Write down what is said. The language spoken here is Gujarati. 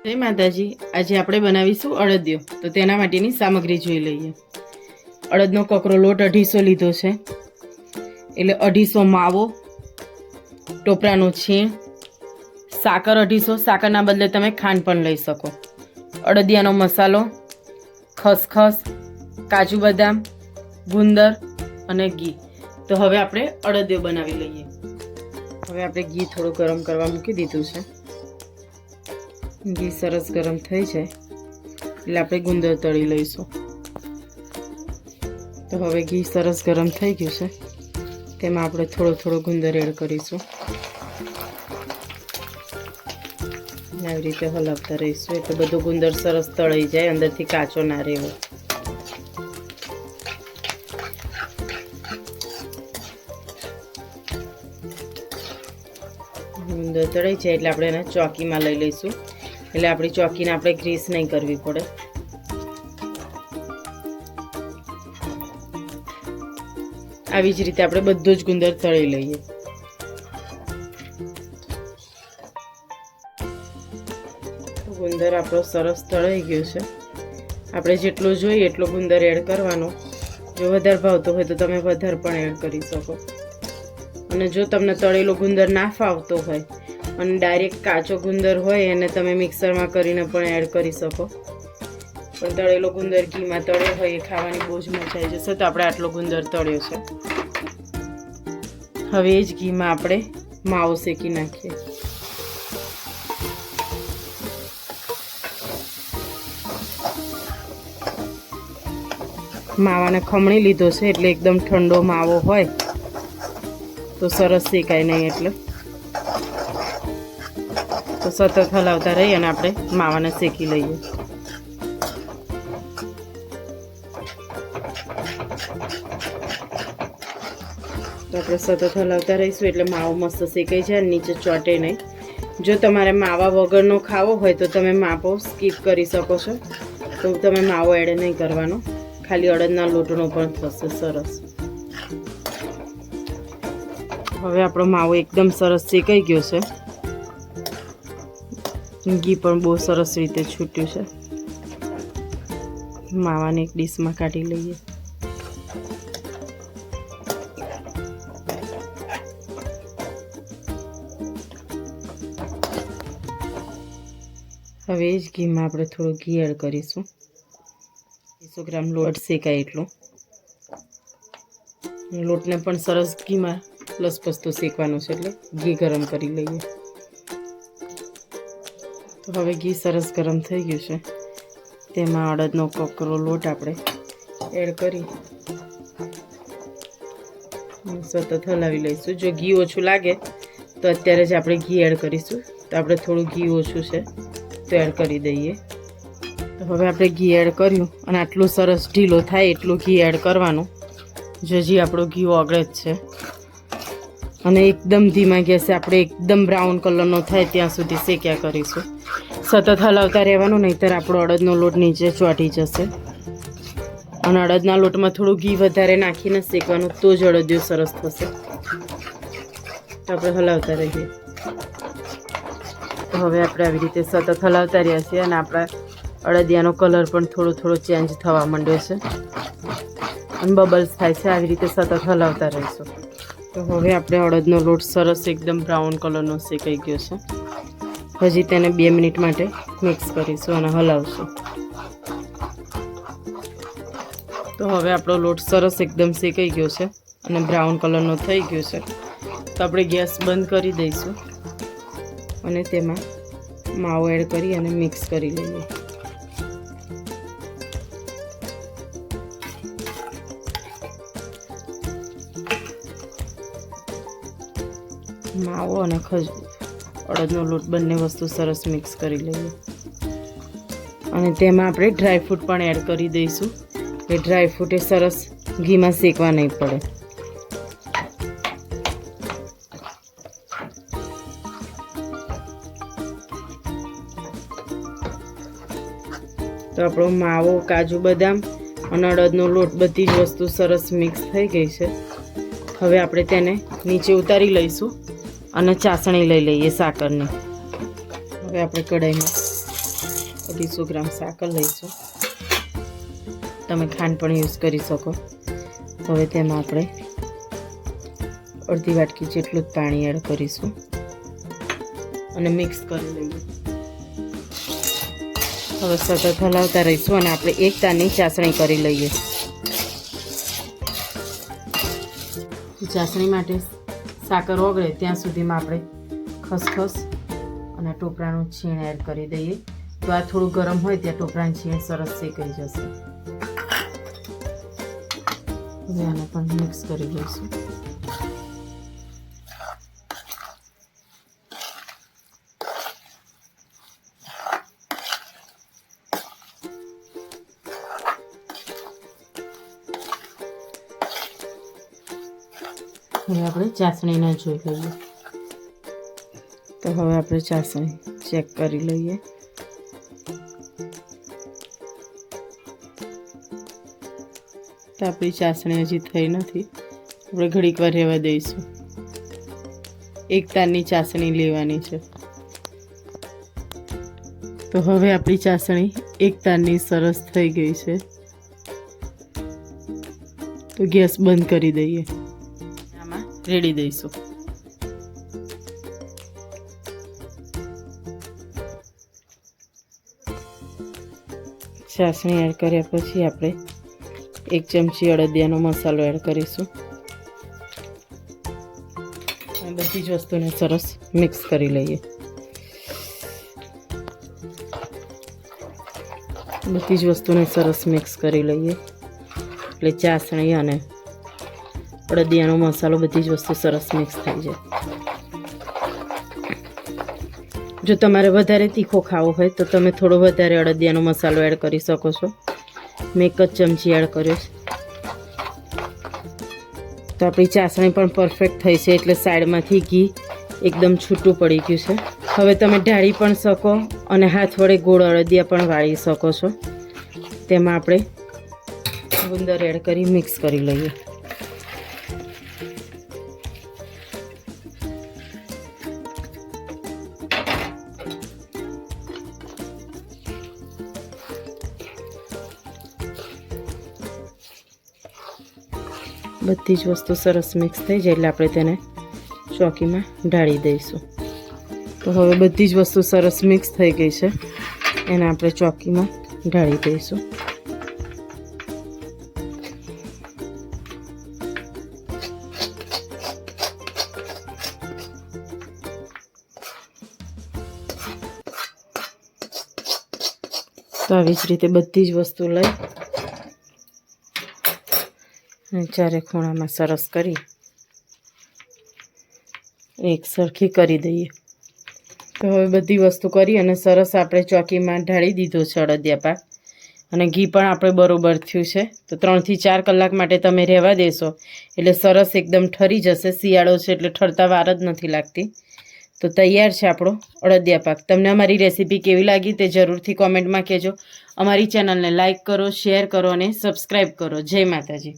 જય માતાજી। આજે આપણે બનાવીશું અડદિયો। તો તેના માટેની સામગ્રી જોઈ લઈએ। અડદનો કકરો લોટ 250 લીધો છે, એટલે 250 માવો, ટોપરાનું છીણ, સાકર 250, સાકરના બદલે તમે ખાંડ પણ લઈ શકો, અડદિયાનો મસાલો, ખસખસ, કાજુ બદામ, ગુંદર અને ઘી। તો હવે આપણે અડદિયો બનાવી લઈએ। હવે આપણે ઘી થોડું ગરમ કરવા મૂકી દીધું છે। ઘી સરસ ગરમ થઈ જાય એટલે આપણે ગુંદર તળી લઈશું। તો હવે ઘી સરસ ગરમ થઈ ગયું છે, તેમાં આપણે થોડો ગુંદર એડ કરીશું। આવી રીતે હલાવતા રહીશું એટલે બધું ગુંદર સરસ તળાઈ જાય, અંદરથી કાચો ના રહેવો। ગુંદર તળાઈ જાય એટલે આપણે એને ચોકીમાં લઈ લઈશું, એટલે આપણી ચોકીને આપણે ગ્રીસ નહીં કરવી પડે। આવી જ રીતે આપણે બધો જ ગુંદર તળી લઈએ। ગુંદર આપણો સરસ તળાઈ ગયો છે। આપણે જેટલો જોઈએ એટલો ગુંદર એડ કરવાનો। જો વધારે ભાવતો હોય તો તમે વધારે પણ એડ કરી શકો, અને જો તમને તળેલો ગુંદર ના ફાવતો હોય અને ડાયરેક્ટ કાચો ગુંદર હોય એને તમે મિક્સરમાં કરીને પણ એડ કરી શકો, પણ તળેલો ગુંદર ઘીમાં તળ્યો હોય એ ખાવાની બહુ જ મજા આવી જશે। તો આપણે આટલો ગુંદર તળ્યો છે। હવે એ જ ઘીમાં આપણે માવો શેકી નાખીએ। માવાને ખમણી લીધો છે એટલે એકદમ ઠંડો માવો હોય તો સરસ શેકાય નહીં, એટલે તો સતત હલાવતા રહી અને આપણે માવાને શેકી લઈએ। તો આપણે સતત હલાવતા રહીશું એટલે માવો મસ્ત શેકાઈ જાય, નીચે ચોટે નહીં। જો તમારે માવા વગરનો ખાવો હોય તો તમે માવો સ્કીપ કરી શકો છો, તો તમે માવો એડ નહીં કરવાનો, ખાલી અડદના લોટનો પણ થશે સરસ। હવે આપણો માવો એકદમ સરસ શેકાઈ ગયો છે, ઘી પણ બહુ સરસ રીતે છૂટ્યું છે। માવાને એક ડીશમાં કાઢી લઈએ। હવે એ જ ઘીમાં આપણે થોડું ઘી એડ કરીશું, 200 ગ્રામ લોટ શેકાય એટલું। લોટને પણ સરસ ઘીમાં લસપસતો શેકવાનું છે, એટલે ઘી ગરમ કરી લઈએ। તો હવે ઘી સરસ ગરમ થઈ ગયું છે, તેમાં અડદનો કકરો લોટ આપણે એડ કરી સતત હલાવી લઈશું। જો ઘી ઓછું લાગે તો અત્યારે જ આપણે ઘી એડ કરીશું, તો આપણે થોડું ઘી ઓછું છે તો એડ કરી દઈએ। તો હવે આપણે ઘી એડ કર્યું અને આટલું સરસ ઢીલો થાય એટલું ઘી એડ કરવાનું। જો હજી આપણું ઘી ઓગળે જ છે, અને એકદમ ધીમા ગેસે આપણે એકદમ બ્રાઉન કલરનો થાય ત્યાં સુધી શેક્યા કરીશું। સતત હલાવતા રહેવાનું, નહીંતર આપણો અડદનો લોટ નીચે ચોંટી જશે। અને અડદના લોટમાં થોડું ઘી વધારે નાખીને શેકવાનું, તો જ અડદિયો સરસ થશે। તો આપણે હલાવતા રહીએ। તો હવે આપણે આવી રીતે સતત હલાવતા રહ્યા છીએ, અને આપણા અડદિયાનો કલર પણ થોડો ચેન્જ થવા માંડ્યો છે અને બબલ્સ થાય છે। આવી રીતે સતત હલાવતા રહીશું। તો હવે આપણે અડદનો લોટ સરસ એકદમ બ્રાઉન કલરનો શેકાઈ ગયો છે। હજી તેને 2 મિનિટ માટે મિક્સ કરીશું અને હલાવશું। તો હવે આપણો લોટ સરસ એકદમ શેકાઈ ગયો છે અને બ્રાઉન કલરનો થઈ ગયો છે। તો આપણે ગેસ બંધ કરી દઈશું અને તેમાં માવો એડ કરી અને મિક્સ કરી લઈએ। માવો અને અડદનો લોટ બંને વસ્તુ સરસ મિક્સ કરી લઈએ, અને તેમાં આપણે ડ્રાયફ્રૂટ પણ એડ કરી દઈશું, એ ડ્રાયફ્રૂટ એ સરસ ઘીમાં શેકવા નહીં પડે। તો આપણો માવો, કાજુ બદામ અને અડદનો લોટ બધી જ વસ્તુ સરસ મિક્સ થઈ ગઈ છે। હવે આપણે તેને નીચે ઉતારી લઈશું અને ચાસણી લઈ લઈએ સાકરની। હવે આપણે કઢાઈમાં 250 ગ્રામ સાકર લઈશું. તમે ખાંડ પણ યુઝ કરી શકો. હવે તેમાં આપણે અડધી વાટકી જેટલું જ પાણી એડ કરીશું અને મિક્સ કરી લઈએ. હવે સતત હલાવતા રહીશું અને આપણે 1 તારની ચાસણી કરી લઈએ. ચાસણી માટે સાકર ઓગળે ત્યાં સુધીમાં આપણે ખસખસ અને ટોપરાનું છીણ એડ કરી દઈએ. તો આ થોડું ગરમ હોય ત્યાં ટોપરાનું છીણ સરસ શેકાઈ જશે. હવે આને પણ મિક્સ કરી લઈશું. હવે આપણે ચાસણીને જોઈ લઈએ. તો હવે આપણે ચાસણી ચેક કરી લઈએ. તો આપણી ચાસણી હજી થઈ નથી. આપણે ઘડીક વાર રહેવા દઈશું. 1 તારની ચાસણી લેવાની છે. તો હવે આપણી ચાસણી 1 તારની સરસ થઈ ગઈ છે. તો ગેસ બંધ કરી દઈએ. આમાં રેડી દઈશું. ચાસણી એડ કર્યા પછી આપણે 1 ચમચી અડદિયાનો મસાલો એડ કરીશું. બધી જ વસ્તુને સરસ મિક્સ કરી લઈએ. બધી જ વસ્તુને સરસ મિક્સ કરી લઈએ એટલે ચાસણી અને અડદિયાનો મસાલો બધી જ વસ્તુ સરસ મિક્સ થઈ જાય. જો તમારે વધારે તીખો ખાવો હોય તો તમે થોડો વધારે અડદિયાનો મસાલો એડ કરી શકો છો. મેં 1 જ ચમચી એડ કર્યો છે. તો આપણી ચાસણી પણ પરફેક્ટ થઈ છે એટલે સાઈડમાંથી ઘી એકદમ છૂટું પડી ગયું છે. હવે તમે ઢાળી પણ શકો અને હાથ વડે ગોળ અડદિયા પણ વાળી શકો છો. તેમાં આપણે ગુંદર એડ કરી મિક્સ કરી લઈએ. બધી જ વસ્તુ સરસ મિક્સ થઈ જાય એટલે આપણે તેને ચોકીમાં ઢાળી દઈશું. તો હવે બધી જ વસ્તુ સરસ મિક્સ થઈ ગઈ છે. એને આપણે ચોકીમાં ઢાળી દઈશું. તો આવી જ રીતે બધી જ વસ્તુ લઈ અને ચારે ખૂણામાં સરસ કરી એક સરખી કરી દઈએ. તો હવે બધી વસ્તુ કરી અને સરસ આપણે ચોકીમાં ઢાળી દીધો છે અડદિયા પાક અને ઘી પણ આપણે બરોબર થયું છે. તો 3 થી 4 કલાક માટે તમે રહેવા દેશો એટલે સરસ એકદમ ઠરી જશે. શિયાળો છે એટલે ઠરતા વાર જ નથી લાગતી. તો તૈયાર છે આપણો અડદિયા પાક. તમને અમારી રેસીપી કેવી લાગી તે જરૂરથી કોમેન્ટમાં કહેજો. અમારી ચેનલને લાઇક કરો, શેર કરો અને સબસ્ક્રાઈબ કરો. જય માતાજી.